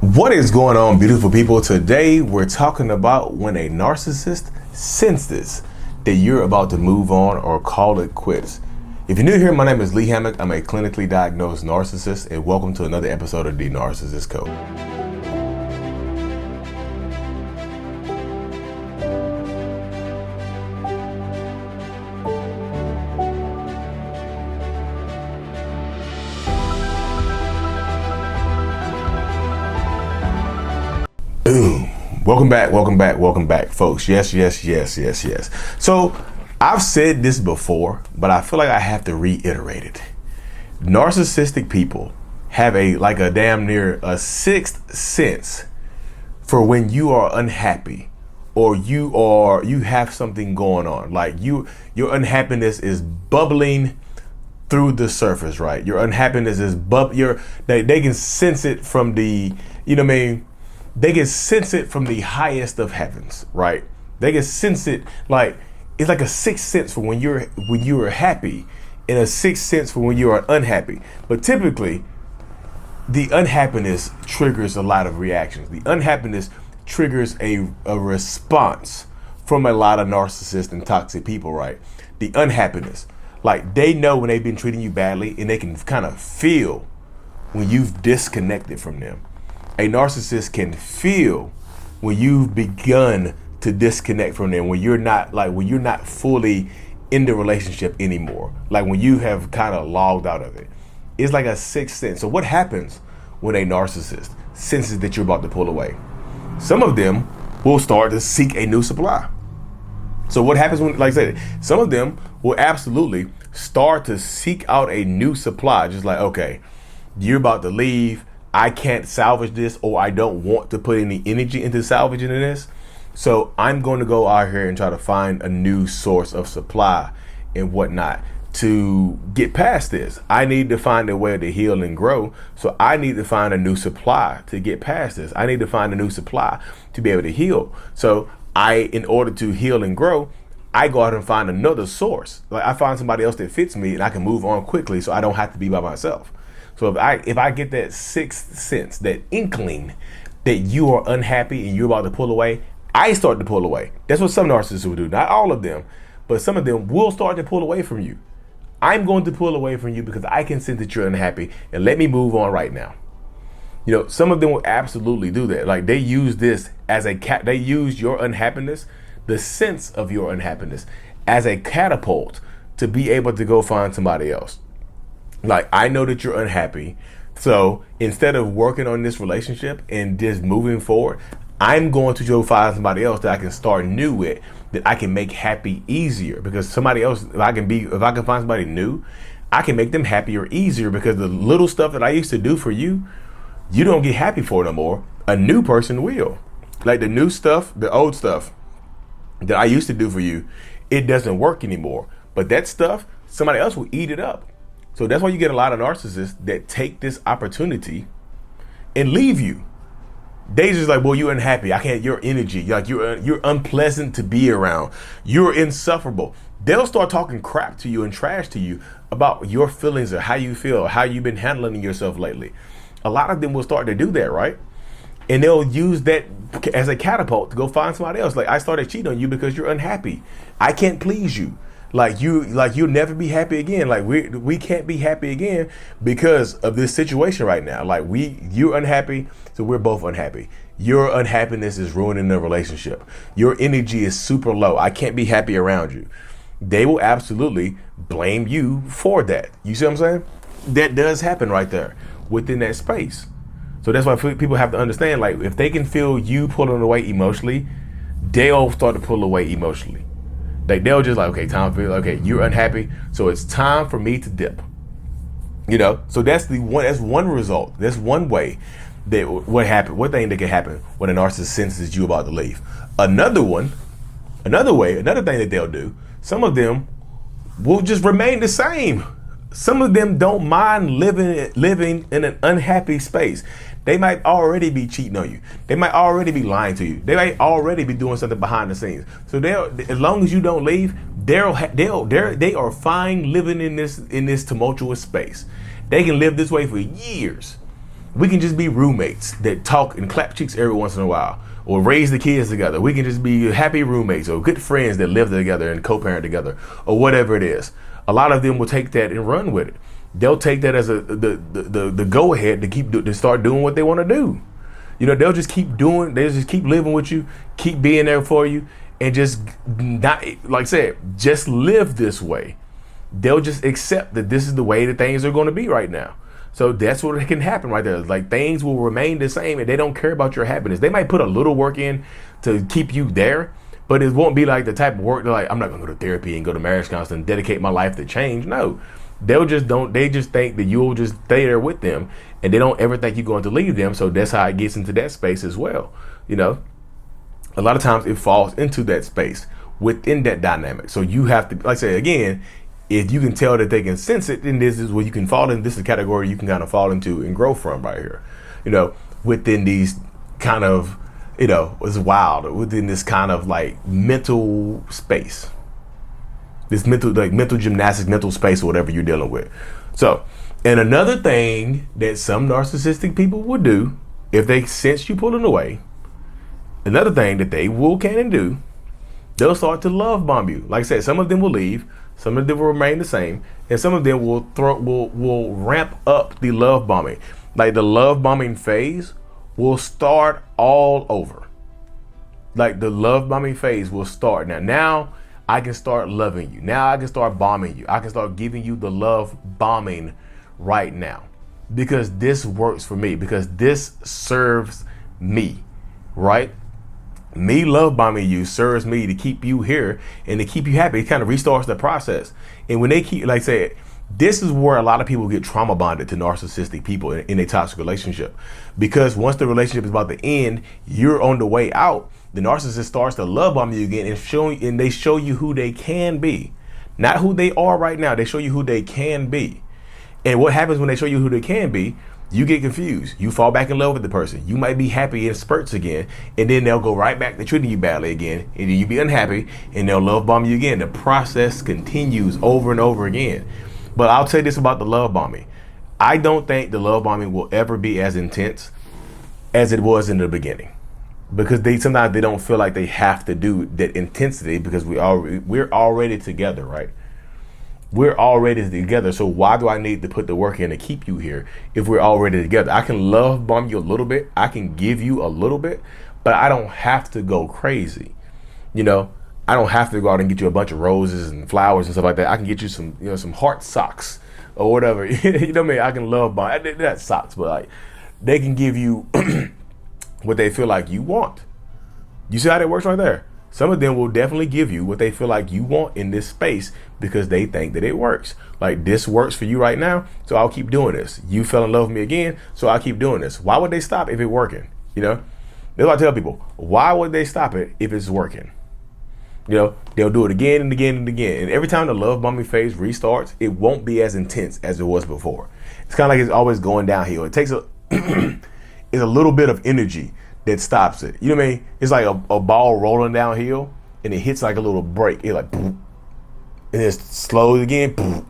What is going on, beautiful people? Today we're talking about when a narcissist senses that you're about to move on or call it quits. If you're new here, my name is Hammock. I'm a clinically diagnosed narcissist, and welcome to another episode of the Narcissists Code. Boom. Welcome back, folks. Yes. So I've said this before, but I feel like I have to reiterate it. Narcissistic people have a damn near a sixth sense for when you are unhappy or you have something going on. Like your unhappiness is bubbling through the surface, right? Your unhappiness is they can sense it from the, they can sense it from the highest of heavens, right? They can sense it like it's like a sixth sense for when you're happy and a sixth sense for when you are unhappy. But typically, the unhappiness triggers a lot of reactions. The unhappiness triggers a response from a lot of narcissistic and toxic people, right? The unhappiness, like they know when they've been treating you badly and they can kind of feel when you've disconnected from them. A narcissist can feel when you've begun to disconnect from them, when you're not fully in the relationship anymore, like when you have kind of logged out of it. It's like a sixth sense. So what happens when a narcissist senses that you're about to pull away? Some of them will start to seek a new supply. So what happens when, like I said, some of them will absolutely start to seek out a new supply, just like, okay, you're about to leave. I can't salvage this, or I don't want to put any energy into salvaging this. So I'm going to go out here and try to find a new source of supply and whatnot to get past this. I need to find a way to heal and grow. So I need to find a new supply to get past this. I need to find a new supply to be able to heal. So in order to heal and grow, I go out and find another source. Like I find somebody else that fits me and I can move on quickly so I don't have to be by myself. So if I get that sixth sense, that inkling that you are unhappy and you're about to pull away, I start to pull away. That's what some narcissists will do. Not all of them, but some of them will start to pull away from you. I'm going to pull away from you because I can sense that you're unhappy and let me move on right now. Some of them will absolutely do that. Like they use this as they use your unhappiness, the sense of your unhappiness, as a catapult to be able to go find somebody else. Like, I know that you're unhappy. So instead of working on this relationship and just moving forward, I'm going to go find somebody else that I can start new with, that I can make happy easier. Because somebody else, if I can find somebody new, I can make them happier easier, because the little stuff that I used to do for you, you don't get happy for no more. A new person will. Like the new stuff, the old stuff that I used to do for you, it doesn't work anymore. But that stuff, somebody else will eat it up. So that's why you get a lot of narcissists that take this opportunity and leave you. They just like, well, you're unhappy. I can't, your energy, like you're unpleasant to be around. You're insufferable. They'll start talking crap to you and trash to you about your feelings or how you feel, how you've been handling yourself lately. A lot of them will start to do that, right? And they'll use that as a catapult to go find somebody else. Like, I started cheating on you because you're unhappy. I can't please you. You'll never be happy again. Like we can't be happy again because of this situation right now. Like you're unhappy, so we're both unhappy. Your unhappiness is ruining the relationship. Your energy is super low. I can't be happy around you. They will absolutely blame you for that. You see what I'm saying? That does happen right there within that space. So that's why people have to understand, like, if they can feel you pulling away emotionally, they'll start to pull away emotionally. Like they'll just like, okay, you're unhappy, so it's time for me to dip. So that's one result. That's one way that one thing that can happen when a narcissist senses you about to leave. Another thing that they'll do, some of them will just remain the same. Some of them don't mind living in an unhappy space. They might already be cheating on you. They might already be lying to you. They might already be doing something behind the scenes. So as long as you don't leave, they are fine living in this tumultuous space. They can live this way for years. We can just be roommates that talk and clap cheeks every once in a while, or raise the kids together. We can just be happy roommates or good friends that live together and co-parent together, or whatever it is. A lot of them will take that and run with it. They'll take that as the go ahead to start doing what they want to do. They'll just keep doing. They'll just keep living with you, keep being there for you, and just not, like I said, just live this way. They'll just accept that this is the way that things are going to be right now. So that's what can happen right there. Like, things will remain the same and they don't care about your happiness. They might put a little work in to keep you there, but it won't be like the type of work that, like, I'm not going to go to therapy and go to marriage counseling and dedicate my life to change. No, they just think that you'll just stay there with them, and they don't ever think you're going to leave them. So that's how it gets into that space as well. A lot of times it falls into that space within that dynamic. So you have to, like I say again, if you can tell that they can sense it, then this is where you can fall in. This is a category you can kind of fall into and grow from right here. Within these kind of, it's wild, within this kind of like mental space, this mental gymnastics, mental space, or whatever you're dealing with. So, and another thing that some narcissistic people will do, if they sense you pulling away, another thing that they can do, they'll start to love bomb you. Like I said, some of them will leave. Some of them will remain the same, and some of them will ramp up the love bombing. Like, the love bombing phase will start all over. Like, the love bombing phase will start now I can start loving you. Now I can start bombing you. I can start giving you the love bombing right now, because this works for me, because this serves me, right? Me love bombing you serves me to keep you here and to keep you happy. It kind of restarts the process. And when they keep, like I said, this is where a lot of people get trauma bonded to narcissistic people in a toxic relationship, because once the relationship is about to end, you're on the way out. The narcissist starts to love bomb you again and they show you who they can be, not who they are right now. They show you who they can be. And what happens when they show you who they can be? You get confused. You fall back in love with the person. You might be happy in spurts again, and then they'll go right back to treating you badly again, and then you be unhappy, and they'll love bomb you again. The process continues over and over again. But I'll tell you this about the love bombing. I don't think the love bombing will ever be as intense as it was in the beginning, because sometimes they don't feel like they have to do that intensity, because we're already together, right? We're already together, so why do I need to put the work in to keep you here if we're already together? I can love bomb you a little bit, I can give you a little bit, but I don't have to go crazy. I don't have to go out and get you a bunch of roses and flowers and stuff like that. I can get you some heart socks or whatever. You know what I mean? I can love bomb. That's socks, but like, they can give you what they feel like you want. You see how that works right there? Some of them will definitely give you what they feel like you want in this space, because they think that it works. Like, this works for you right now, so I'll keep doing this. You fell in love with me again, so I'll keep doing this. Why would they stop if it's working? That's what I tell people. Why would they stop it if it's working? They'll do it again and again and again. And every time the love bombing phase restarts, it won't be as intense as it was before. It's kind of like it's always going downhill. It takes it's a little bit of energy that stops it. You know what I mean? It's like a ball rolling downhill, and it hits like a little break. It like, boom, and it's slow again, boom,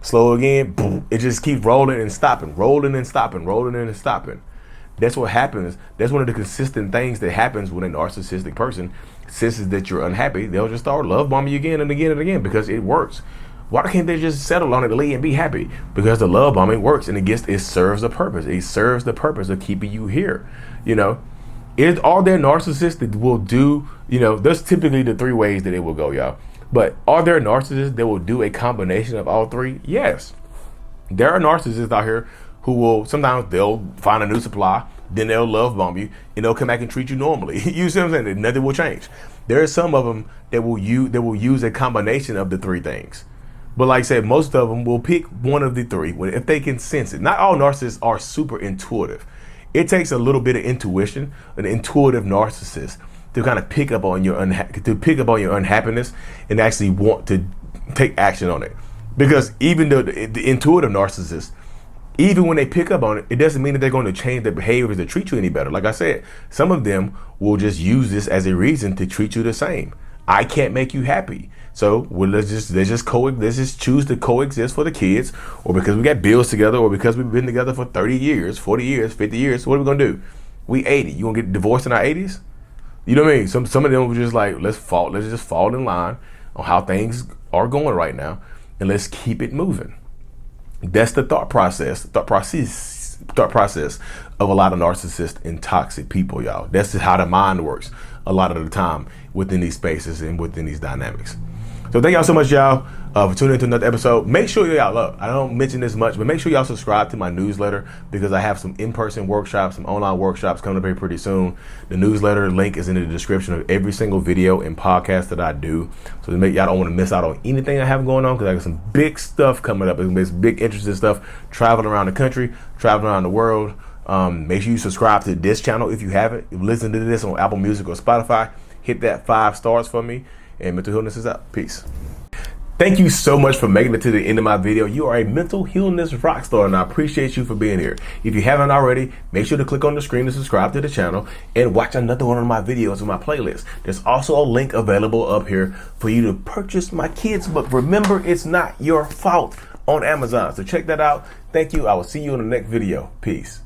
slow again, boom. It just keeps rolling and stopping, rolling and stopping, rolling and stopping. That's what happens. That's one of the consistent things that happens when a narcissistic person senses that you're unhappy. They'll just start love bombing you again and again and again, because it works. Why can't they just settle on it and be happy? Because the love bombing works, and it serves a purpose. It serves the purpose of keeping you here. Are there narcissists that will do, there's typically the three ways that it will go, y'all. But are there narcissists that will do a combination of all three? Yes. There are narcissists out here who will, sometimes they'll find a new supply, then they'll love bomb you, and they'll come back and treat you normally. You see what I'm saying? Nothing will change. There are some of them that will use a combination of the three things. But like I said, most of them will pick one of the three if they can sense it. Not all narcissists are super intuitive. It takes a little bit of intuition, an intuitive narcissist, to kind of pick up on your unhappiness and actually want to take action on it. Because even the intuitive narcissist, even when they pick up on it, it doesn't mean that they're going to change their behaviors to treat you any better. Like I said, some of them will just use this as a reason to treat you the same. I can't make you happy. So let's just choose to coexist for the kids, or because we got bills together, or because we've been together for 30 years, 40 years, 50 years. So what are we gonna do? We 80. You gonna get divorced in our 80s? You know what I mean? Some of them were just like, let's just fall in line on how things are going right now, and let's keep it moving. That's the thought process of a lot of narcissistic and toxic people, y'all. That's just how the mind works a lot of the time within these spaces and within these dynamics. So thank y'all so much, y'all, for tuning into another episode. Make sure y'all I don't mention this much, but make sure y'all subscribe to my newsletter, because I have some in-person workshops, some online workshops coming up here pretty soon. The newsletter link is in the description of every single video and podcast that I do. So to make y'all don't want to miss out on anything I have going on, because I got some big stuff coming up. It's big, interesting stuff, traveling around the country, traveling around the world. Make sure you subscribe to this channel if you haven't. If you listen to this on Apple Music or Spotify, hit that 5 stars for me. And Mental Healness is out. Peace. Thank you so much for making it to the end of my video. You are a mental healness rock star, and I appreciate you for being here. If you haven't already, make sure to click on the screen to subscribe to the channel and watch another one of my videos on my playlist. There's also a link available up here for you to purchase my kids' book, Remember It's Not Your Fault, on Amazon. So check that out. Thank you. I will see you in the next video. Peace.